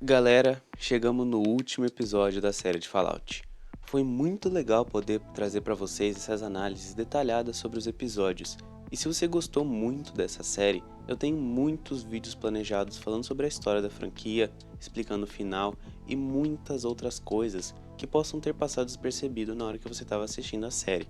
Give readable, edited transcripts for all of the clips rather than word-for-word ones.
Galera, chegamos no último episódio da série de Fallout. Foi muito legal poder trazer para vocês essas análises detalhadas sobre os episódios. E se você gostou muito dessa série, eu tenho muitos vídeos planejados falando sobre a história da franquia, explicando o final e muitas outras coisas que possam ter passado despercebido na hora que você estava assistindo a série.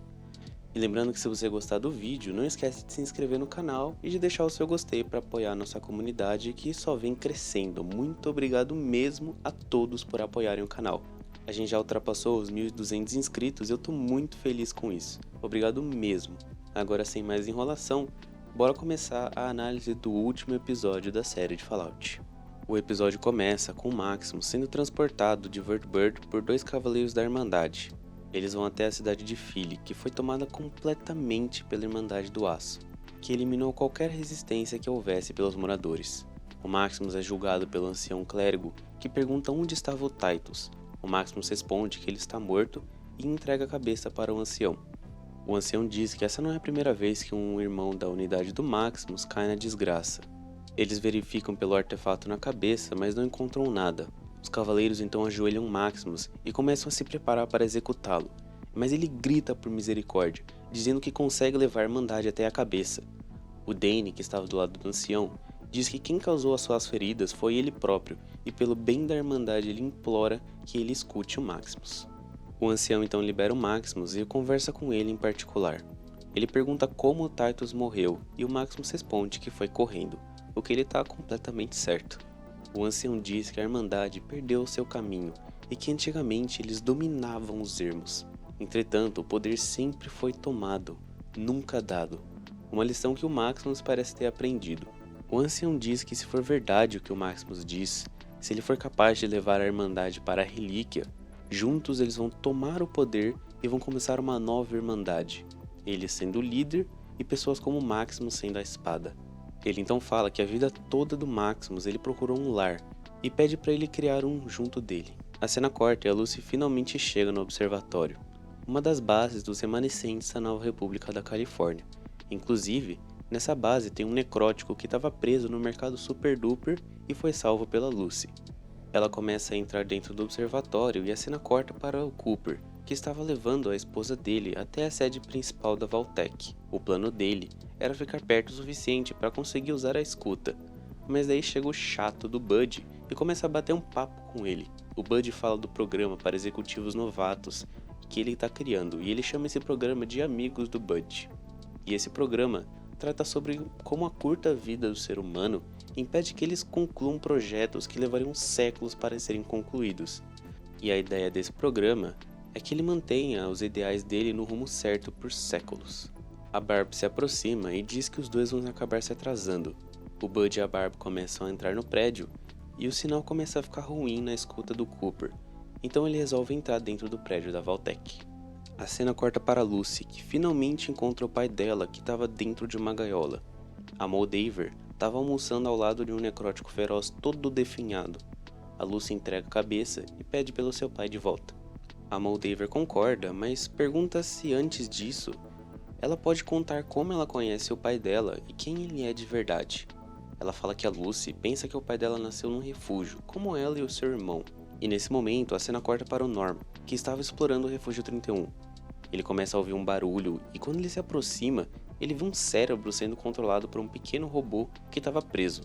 E lembrando que se você gostar do vídeo, não esquece de se inscrever no canal e de deixar o seu gostei para apoiar a nossa comunidade que só vem crescendo. Muito obrigado mesmo a todos por apoiarem o canal. A gente já ultrapassou os 1.200 inscritos e eu tô muito feliz com isso. Obrigado mesmo. Agora sem mais enrolação, bora começar a análise do último episódio da série de Fallout. O episódio começa com Maximus sendo transportado de Vertbird por dois cavaleiros da Irmandade. Eles vão até a cidade de Philly, que foi tomada completamente pela Irmandade do Aço, que eliminou qualquer resistência que houvesse pelos moradores. O Maximus é julgado pelo ancião clérigo, que pergunta onde estava o Titus. O Maximus responde que ele está morto e entrega a cabeça para o ancião. O ancião diz que essa não é a primeira vez que um irmão da unidade do Maximus cai na desgraça. Eles verificam pelo artefato na cabeça, mas não encontram nada. Os cavaleiros então ajoelham Maximus e começam a se preparar para executá-lo, mas ele grita por misericórdia, dizendo que consegue levar a Irmandade até a cabeça. O Dane, que estava do lado do ancião, diz que quem causou as suas feridas foi ele próprio, e pelo bem da Irmandade ele implora que ele escute o Maximus. O ancião então libera o Maximus e conversa com ele em particular. Ele pergunta como o Titus morreu, e o Maximus responde que foi correndo, o que ele está completamente certo. O ancião diz que a Irmandade perdeu o seu caminho e que antigamente eles dominavam os ermos. Entretanto, o poder sempre foi tomado, nunca dado. Uma lição que o Maximus parece ter aprendido. O ancião diz que se for verdade o que o Maximus diz, se ele for capaz de levar a Irmandade para a Relíquia, juntos eles vão tomar o poder e vão começar uma nova Irmandade. Ele sendo o líder e pessoas como o Maximus sendo a espada. Ele então fala que a vida toda do Maximus ele procurou um lar e pede para ele criar um junto dele. A cena corta e a Lucy finalmente chega no observatório, uma das bases dos remanescentes da Nova República da Califórnia. Inclusive, nessa base tem um necrótico que estava preso no mercado Super Duper e foi salvo pela Lucy. Ela começa a entrar dentro do observatório e a cena corta para o Cooper, que estava levando a esposa dele até a sede principal da Vault-Tec. O plano dele era ficar perto o suficiente para conseguir usar a escuta, mas daí chega o chato do Bud e começa a bater um papo com ele. O Bud fala do programa para executivos novatos que ele está criando e ele chama esse programa de Amigos do Bud. E esse programa trata sobre como a curta vida do ser humano impede que eles concluam projetos que levariam séculos para serem concluídos. E a ideia desse programa é que ele mantenha os ideais dele no rumo certo por séculos. A Barb se aproxima e diz que os dois vão acabar se atrasando. O Bud e a Barb começam a entrar no prédio e o sinal começa a ficar ruim na escuta do Cooper, então ele resolve entrar dentro do prédio da Vault-Tec. A cena corta para Lucy, que finalmente encontra o pai dela que estava dentro de uma gaiola. A Moldaver estava almoçando ao lado de um necrótico feroz todo definhado. A Lucy entrega a cabeça e pede pelo seu pai de volta. A Moldaver concorda, mas pergunta se antes disso ela pode contar como ela conhece o pai dela e quem ele é de verdade. Ela fala que a Lucy pensa que o pai dela nasceu num refúgio, como ela e o seu irmão. E nesse momento a cena corta para o Norm, que estava explorando o Refúgio 31. Ele começa a ouvir um barulho e quando ele se aproxima, ele vê um cérebro sendo controlado por um pequeno robô que estava preso.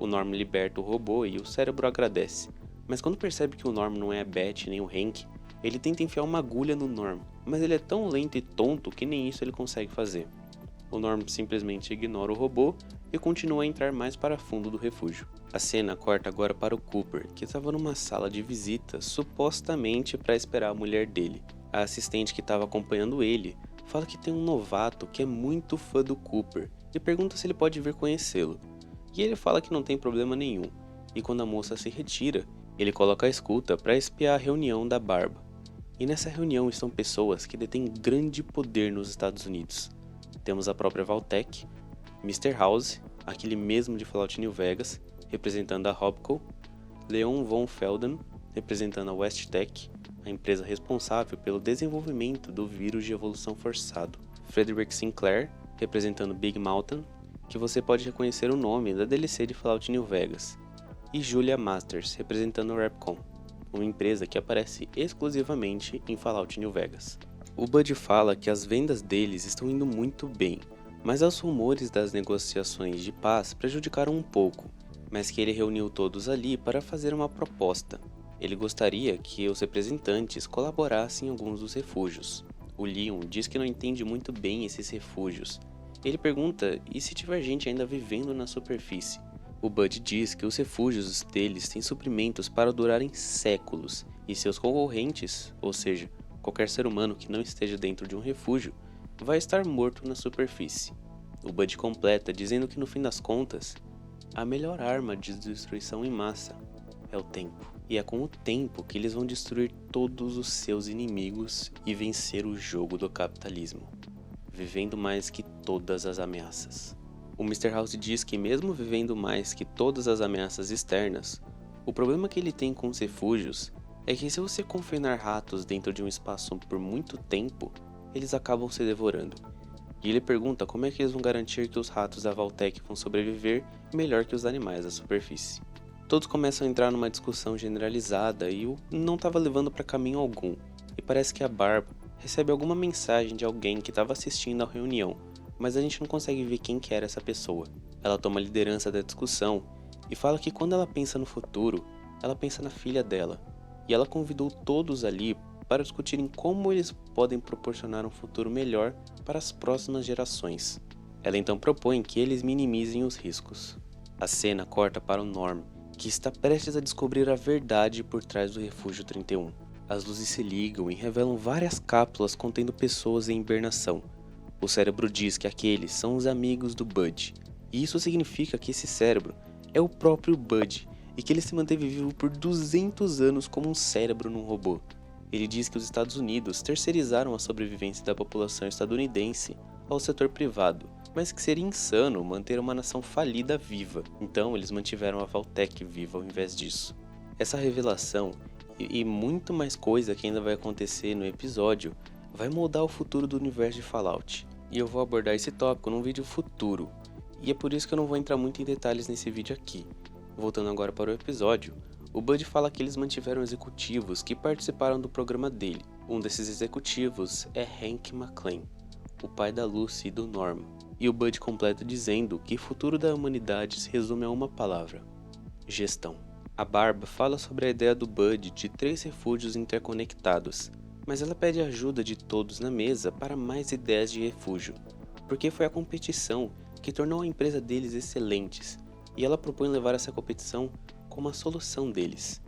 O Norm liberta o robô e o cérebro agradece. Mas quando percebe que o Norm não é a Beth nem o Hank, ele tenta enfiar uma agulha no Norm, mas ele é tão lento e tonto que nem isso ele consegue fazer. O Norm simplesmente ignora o robô e continua a entrar mais para fundo do refúgio. A cena corta agora para o Cooper, que estava numa sala de visita, supostamente para esperar a mulher dele. A assistente que estava acompanhando ele fala que tem um novato que é muito fã do Cooper e pergunta se ele pode vir conhecê-lo. E ele fala que não tem problema nenhum, e quando a moça se retira, ele coloca a escuta para espiar a reunião da Barba. E nessa reunião estão pessoas que detêm grande poder nos Estados Unidos. Temos a própria Vault-Tec, Mr. House, aquele mesmo de Fallout New Vegas, representando a Hopco, Leon von Felden, representando a WestTech, a empresa responsável pelo desenvolvimento do vírus de evolução forçado, Frederick Sinclair, representando Big Mountain, que você pode reconhecer o nome da DLC de Fallout New Vegas, e Julia Masters, representando a Rapcom, uma empresa que aparece exclusivamente em Fallout New Vegas. O Bud fala que as vendas deles estão indo muito bem, mas os rumores das negociações de paz prejudicaram um pouco, mas que ele reuniu todos ali para fazer uma proposta. Ele gostaria que os representantes colaborassem em alguns dos refúgios. O Leon diz que não entende muito bem esses refúgios. Ele pergunta e se tiver gente ainda vivendo na superfície. O Bud diz que os refúgios deles têm suprimentos para durarem séculos e seus concorrentes, ou seja, qualquer ser humano que não esteja dentro de um refúgio, vai estar morto na superfície. O Bud completa dizendo que no fim das contas, a melhor arma de destruição em massa é o tempo. E é com o tempo que eles vão destruir todos os seus inimigos e vencer o jogo do capitalismo, vivendo mais que todas as ameaças. O Mr. House diz que mesmo vivendo mais que todas as ameaças externas, o problema que ele tem com os refúgios é que se você confinar ratos dentro de um espaço por muito tempo, eles acabam se devorando. E ele pergunta como é que eles vão garantir que os ratos da Vault-Tec vão sobreviver melhor que os animais da superfície. Todos começam a entrar numa discussão generalizada e o não estava levando para caminho algum, e parece que a Barb recebe alguma mensagem de alguém que estava assistindo à reunião, mas a gente não consegue ver quem que era essa pessoa. Ela toma a liderança da discussão e fala que quando ela pensa no futuro, ela pensa na filha dela, e ela convidou todos ali para discutirem como eles podem proporcionar um futuro melhor para as próximas gerações. Ela então propõe que eles minimizem os riscos. A cena corta para o Norm, que está prestes a descobrir a verdade por trás do Refúgio 31. As luzes se ligam e revelam várias cápsulas contendo pessoas em hibernação. O cérebro diz que aqueles são os amigos do Bud, e isso significa que esse cérebro é o próprio Bud, e que ele se manteve vivo por 200 anos como um cérebro num robô. Ele diz que os Estados Unidos terceirizaram a sobrevivência da população estadunidense ao setor privado, mas que seria insano manter uma nação falida viva, então eles mantiveram a Vault-Tec viva ao invés disso. Essa revelação, e muito mais coisa que ainda vai acontecer no episódio, vai moldar o futuro do universo de Fallout, e eu vou abordar esse tópico num vídeo futuro, e é por isso que eu não vou entrar muito em detalhes nesse vídeo aqui. Voltando agora para o episódio, o Bud fala que eles mantiveram executivos que participaram do programa dele. Um desses executivos é Hank McClain, o pai da Lucy e do Norm. E o Bud completa dizendo que o futuro da humanidade se resume a uma palavra: gestão. A Barb fala sobre a ideia do Bud de 3 refúgios interconectados, mas ela pede ajuda de todos na mesa para mais ideias de refúgio, porque foi a competição que tornou a empresa deles excelentes, e ela propõe levar essa competição como a solução deles.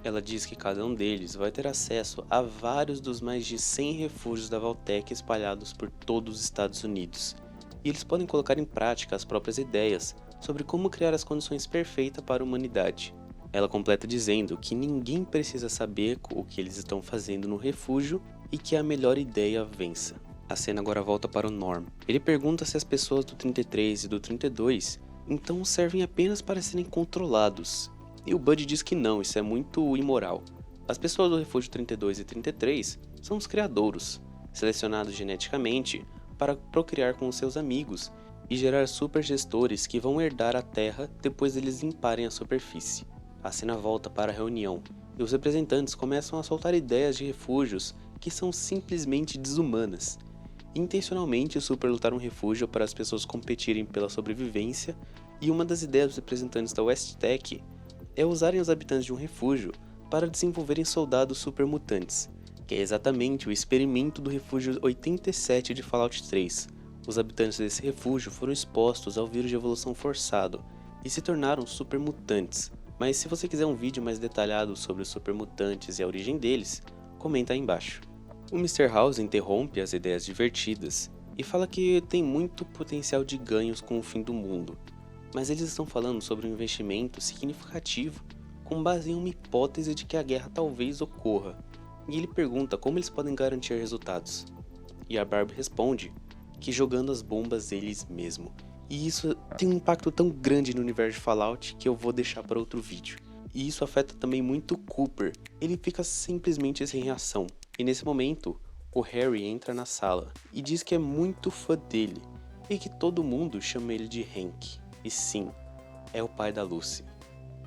Ela diz que cada um deles vai ter acesso a vários dos mais de 100 refúgios da Vault-Tec espalhados por todos os Estados Unidos, e eles podem colocar em prática as próprias ideias sobre como criar as condições perfeitas para a humanidade. Ela completa dizendo que ninguém precisa saber o que eles estão fazendo no refúgio e que a melhor ideia vença. A cena agora volta para o Norm. Ele pergunta se as pessoas do 33 e do 32 então servem apenas para serem controlados. E o Bud diz que não, isso é muito imoral. As pessoas do Refúgio 32 e 33 são os criadouros, selecionados geneticamente para procriar com os seus amigos e gerar supergestores que vão herdar a Terra depois deles limparem a superfície. A cena volta para a reunião, e os representantes começam a soltar ideias de refúgios que são simplesmente desumanas. Intencionalmente superlotar um refúgio para as pessoas competirem pela sobrevivência, e uma das ideias dos representantes da West-Tec é usarem os habitantes de um refúgio para desenvolverem soldados supermutantes, que é exatamente o experimento do refúgio 87 de Fallout 3. Os habitantes desse refúgio foram expostos ao vírus de evolução forçado e se tornaram supermutantes, mas se você quiser um vídeo mais detalhado sobre os supermutantes e a origem deles, comenta aí embaixo. O Mr. House interrompe as ideias divertidas e fala que tem muito potencial de ganhos com o fim do mundo, mas eles estão falando sobre um investimento significativo com base em uma hipótese de que a guerra talvez ocorra, e ele pergunta como eles podem garantir resultados. E a Barb responde que jogando as bombas eles mesmos. E isso tem um impacto tão grande no universo de Fallout que eu vou deixar para outro vídeo. E isso afeta também muito o Cooper, ele fica simplesmente sem reação. E nesse momento, o Harry entra na sala e diz que é muito fã dele e que todo mundo chama ele de Hank. E sim, é o pai da Lucy.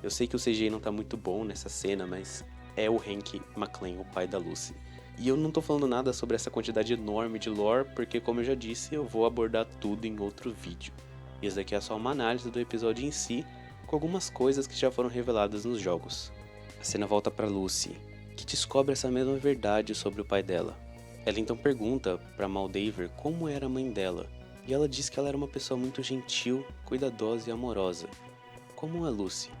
Eu sei que o CGI não tá muito bom nessa cena, mas é o Hank McClane, o pai da Lucy. E eu não tô falando nada sobre essa quantidade enorme de lore, porque como eu já disse, eu vou abordar tudo em outro vídeo. E esse daqui é só uma análise do episódio em si, com algumas coisas que já foram reveladas nos jogos. A cena volta pra Lucy, que descobre essa mesma verdade sobre o pai dela. Ela então pergunta pra Moldaver como era a mãe dela, e ela diz que ela era uma pessoa muito gentil, cuidadosa e amorosa, como a Lucy.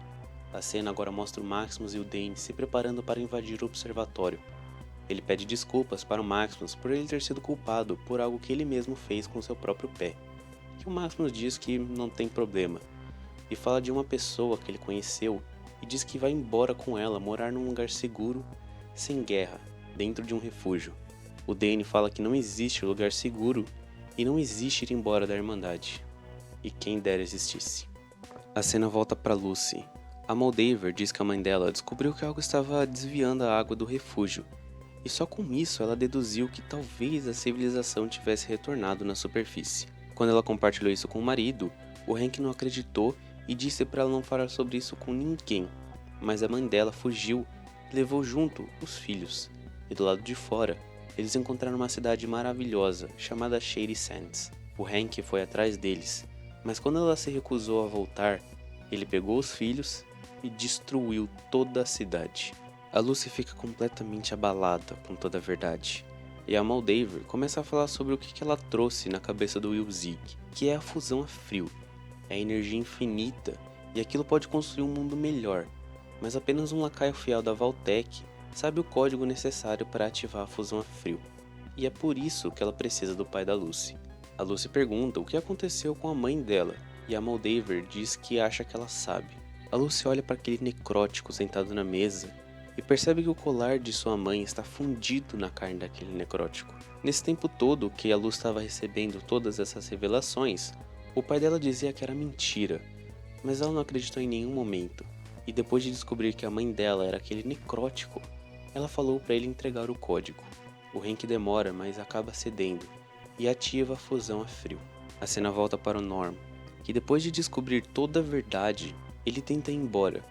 A cena agora mostra o Maximus e o Dane se preparando para invadir o observatório. Ele pede desculpas para o Maximus por ele ter sido culpado por algo que ele mesmo fez com seu próprio pé. Que o Maximus diz que não tem problema, e fala de uma pessoa que ele conheceu e diz que vai embora com ela morar num lugar seguro, sem guerra, dentro de um refúgio. O Dane fala que não existe lugar seguro e não existe ir embora da Irmandade. E quem dera existisse. A cena volta para Lucy. A Moldaver diz que a mãe dela descobriu que algo estava desviando a água do refúgio, e só com isso ela deduziu que talvez a civilização tivesse retornado na superfície. Quando ela compartilhou isso com o marido, o Hank não acreditou e disse para ela não falar sobre isso com ninguém, mas a mãe dela fugiu e levou junto os filhos, e do lado de fora, eles encontraram uma cidade maravilhosa chamada Shady Sands. O Hank foi atrás deles, mas quando ela se recusou a voltar, ele pegou os filhos e destruiu toda a cidade. A Lucy fica completamente abalada com toda a verdade, e a Moldaver começa a falar sobre o que ela trouxe na cabeça do Will Zig, que é a fusão a frio. É energia infinita, e aquilo pode construir um mundo melhor, mas apenas um lacaio fiel da Vault-Tec sabe o código necessário para ativar a fusão a frio, e é por isso que ela precisa do pai da Lucy. A Lucy pergunta o que aconteceu com a mãe dela, e a Moldaver diz que acha que ela sabe. A Lucy olha para aquele necrótico sentado na mesa e percebe que o colar de sua mãe está fundido na carne daquele necrótico. Nesse tempo todo que a Lucy estava recebendo todas essas revelações, o pai dela dizia que era mentira, mas ela não acreditou em nenhum momento, e depois de descobrir que a mãe dela era aquele necrótico, ela falou para ele entregar o código. O Hank demora, mas acaba cedendo, e ativa a fusão a frio. A cena volta para o Norm, que depois de descobrir toda a verdade, ele tenta ir embora,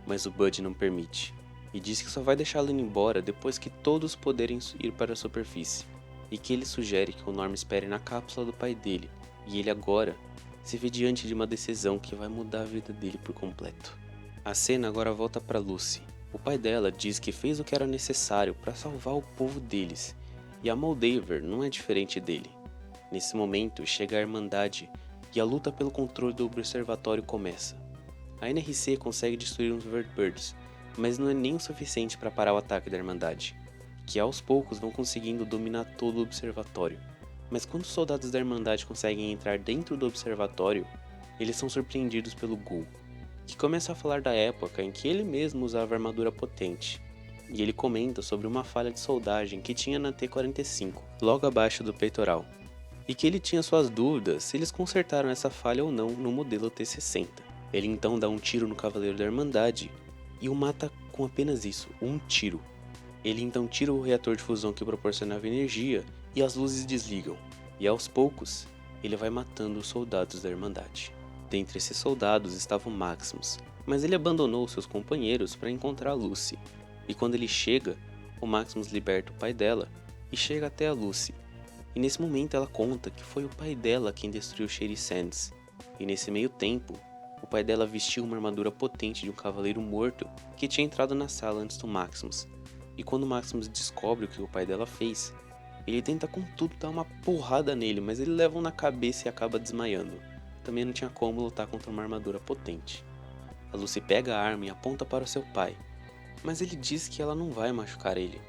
mas o Bud não permite, e diz que só vai deixá-lo ir embora depois que todos puderem ir para a superfície, e que ele sugere que o Norm espere na cápsula do pai dele, e ele agora se vê diante de uma decisão que vai mudar a vida dele por completo. A cena agora volta para Lucy. O pai dela diz que fez o que era necessário para salvar o povo deles, e a Moldaver não é diferente dele. Nesse momento chega a Irmandade e a luta pelo controle do observatório começa. A NRC consegue destruir os Vertbirds, mas não é nem o suficiente para parar o ataque da Irmandade, que aos poucos vão conseguindo dominar todo o observatório. Mas quando os soldados da Irmandade conseguem entrar dentro do observatório, eles são surpreendidos pelo Ghoul, que começa a falar da época em que ele mesmo usava armadura potente, e ele comenta sobre uma falha de soldagem que tinha na T-45, logo abaixo do peitoral, e que ele tinha suas dúvidas se eles consertaram essa falha ou não no modelo T-60. Ele então dá um tiro no Cavaleiro da Irmandade e o mata com apenas isso, um tiro. Ele então tira o reator de fusão que proporcionava energia e as luzes desligam, e aos poucos ele vai matando os soldados da Irmandade. Dentre esses soldados estava o Maximus, mas ele abandonou seus companheiros para encontrar a Lucy, e quando ele chega, o Maximus liberta o pai dela e chega até a Lucy. E nesse momento ela conta que foi o pai dela quem destruiu Shady Sands, e nesse meio tempo, o pai dela vestiu uma armadura potente de um cavaleiro morto que tinha entrado na sala antes do Maximus. E quando o Maximus descobre o que o pai dela fez, ele tenta com tudo dar uma porrada nele, mas ele leva um na cabeça e acaba desmaiando. Também não tinha como lutar contra uma armadura potente. A Lucy pega a arma e aponta para o seu pai, mas ele diz que ela não vai machucar ele.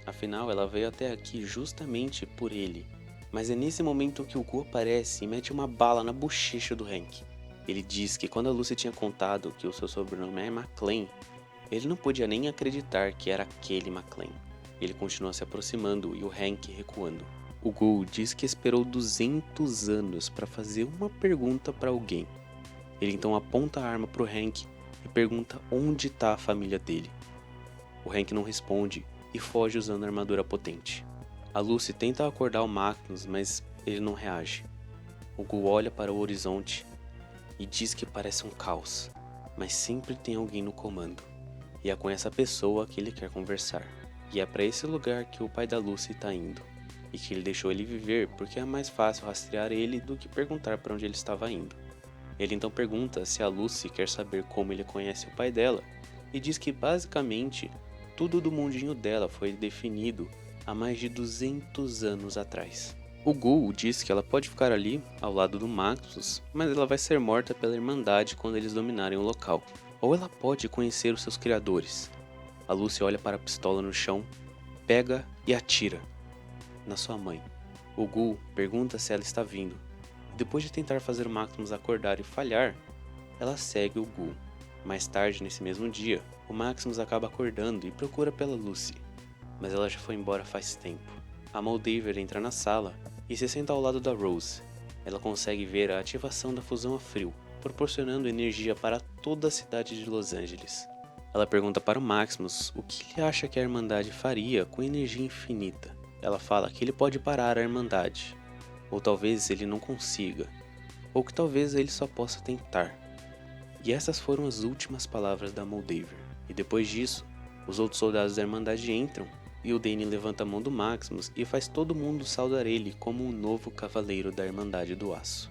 Afinal, ela veio até aqui justamente por ele. Mas é nesse momento que o Ghoul aparece e mete uma bala na bochecha do Hank. Ele diz que quando a Lucy tinha contado que o seu sobrenome é McClane, ele não podia nem acreditar que era aquele McClane. Ele continua se aproximando e o Hank recuando. O Ghoul diz que esperou 200 anos para fazer uma pergunta para alguém. Ele então aponta a arma para o Hank e pergunta onde está a família dele. O Hank não responde e foge usando a armadura potente. A Lucy tenta acordar o Maximus, mas ele não reage. O Ghoul olha para o horizonte e diz que parece um caos. mas sempre tem alguém no comando. E é com essa pessoa que ele quer conversar. E é para esse lugar que o pai da Lucy está indo. E que ele deixou ele viver porque é mais fácil rastrear ele do que perguntar para onde ele estava indo. Ele então pergunta se a Lucy quer saber como ele conhece o pai dela e diz que basicamente tudo do mundinho dela foi definido há mais de 200 anos atrás. O Ghoul diz que ela pode ficar ali ao lado do Maximus, mas ela vai ser morta pela Irmandade quando eles dominarem o local. Ou ela pode conhecer os seus criadores. A Lucy olha para a pistola no chão, pega e atira na sua mãe. O Ghoul pergunta se ela está vindo. E depois de tentar fazer o Maximus acordar e falhar, ela segue o Ghoul. Mais tarde, nesse mesmo dia, o Maximus acaba acordando e procura pela Lucy, mas ela já foi embora faz tempo. A Moldaver entra na sala e se senta ao lado da Rose. Ela consegue ver a ativação da fusão a frio, proporcionando energia para toda a cidade de Los Angeles. Ela pergunta para o Maximus o que ele acha que a Irmandade faria com energia infinita. Ela fala que ele pode parar a Irmandade, ou talvez ele não consiga, ou que talvez ele só possa tentar. E essas foram as últimas palavras da Moldaver. E depois disso, os outros soldados da Irmandade entram, e o Danny levanta a mão do Maximus e faz todo mundo saudar ele como um novo cavaleiro da Irmandade do Aço.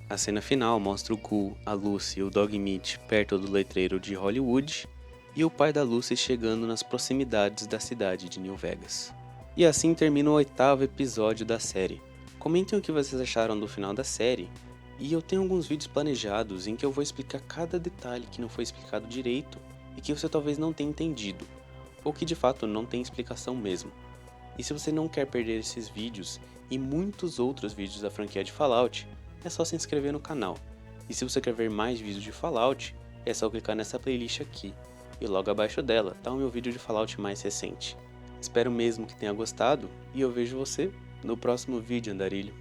A cena final mostra o Ghoul, a Lucy e o Dogmeat perto do letreiro de Hollywood, e o pai da Lucy chegando nas proximidades da cidade de New Vegas. E assim termina o 8º episódio da série. Comentem o que vocês acharam do final da série, e eu tenho alguns vídeos planejados em que eu vou explicar cada detalhe que não foi explicado direito e que você talvez não tenha entendido, ou que de fato não tem explicação mesmo. E se você não quer perder esses vídeos e muitos outros vídeos da franquia de Fallout, é só se inscrever no canal. E se você quer ver mais vídeos de Fallout, é só clicar nessa playlist aqui, e logo abaixo dela tá o meu vídeo de Fallout mais recente. Espero mesmo que tenha gostado, e eu vejo você no próximo vídeo, andarilho.